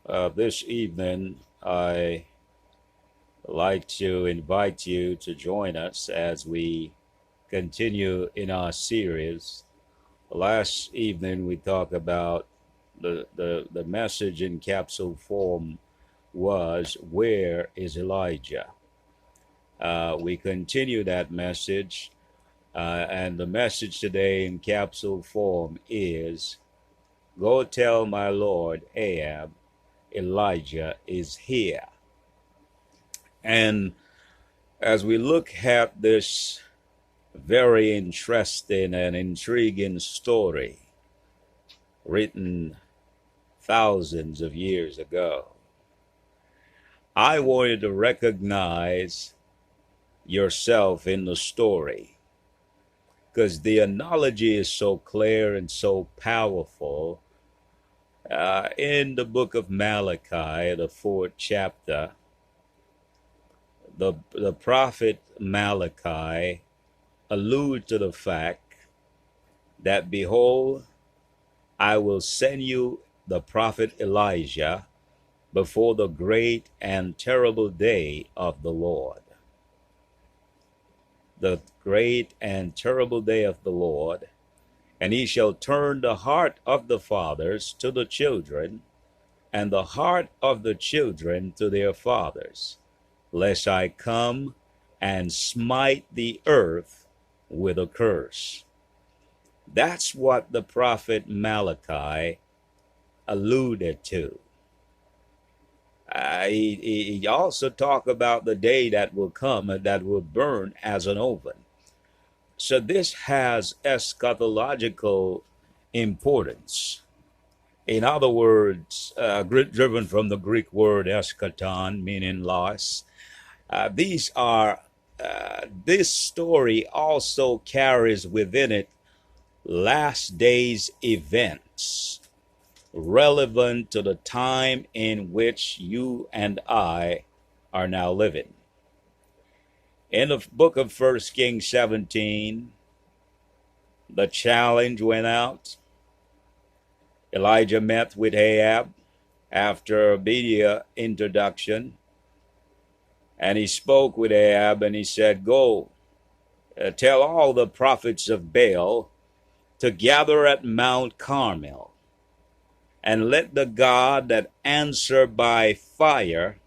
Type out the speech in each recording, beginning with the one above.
This evening, I like to invite you to join us as we continue in our series. Last evening, we talked about the message in capsule form was, Where is Elijah? We continue that message, and the message today in capsule form is, Go tell my Lord Ahab, Elijah is here. And as we look at this very interesting and intriguing story written thousands of years ago, I want you to recognize yourself in the story because the analogy is so clear and so powerful. In the book of Malachi, the fourth chapter, the prophet Malachi allude to the fact that, behold, I will send you the prophet Elijah before the great and terrible day of the Lord. The great and terrible day of the Lord, and he shall turn the heart of the fathers to the children, and the heart of the children to their fathers, lest I come and smite the earth with a curse. That's what the prophet Malachi alluded to. He also talked about the day that will come and that will burn as an oven. So this has eschatological importance. In other words, driven from the Greek word eschaton, meaning loss. This story also carries within it last days events relevant to the time in which you and I are now living. In the book of 1 Kings 17, the challenge went out. Elijah met with Ahab after Obadiah's introduction, and he spoke with Ahab and he said, Go, tell all the prophets of Baal to gather at Mount Carmel, and let the God that answer by fire,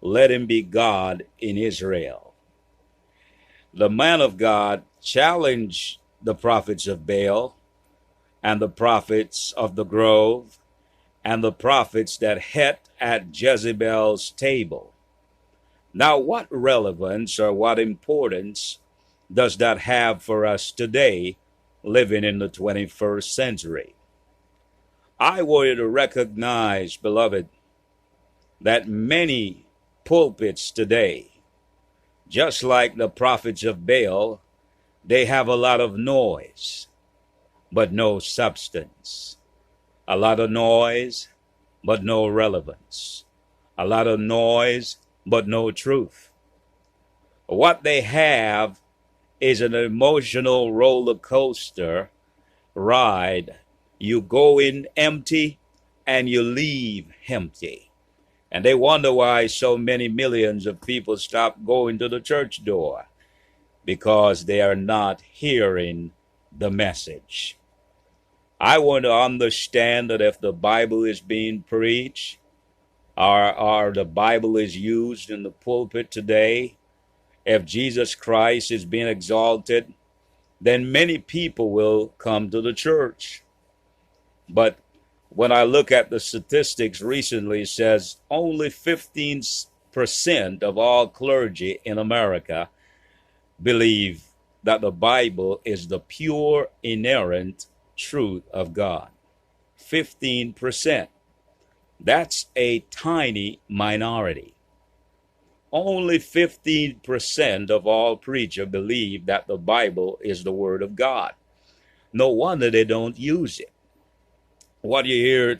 let him be God in Israel. The man of God challenged the prophets of Baal and the prophets of the grove and the prophets that het at Jezebel's table. Now, what relevance or what importance does that have for us today, living in the 21st century? I want you to recognize, beloved, that many pulpits today, just like the prophets of Baal, they have a lot of noise, but no substance. A lot of noise, but no relevance. A lot of noise, but no truth. What they have is an emotional roller coaster ride. You go in empty and you leave empty. And they wonder why so many millions of people stop going to the church door, because they are not hearing the message. I want to understand that if the Bible is being preached, or the Bible is used in the pulpit today, if Jesus Christ is being exalted, then many people will come to the church. But when I look at the statistics recently, it says only 15% of all clergy in America believe that the Bible is the pure, inerrant truth of God. 15%. That's a tiny minority. Only 15% of all preachers believe that the Bible is the Word of God. No wonder they don't use it. What you hear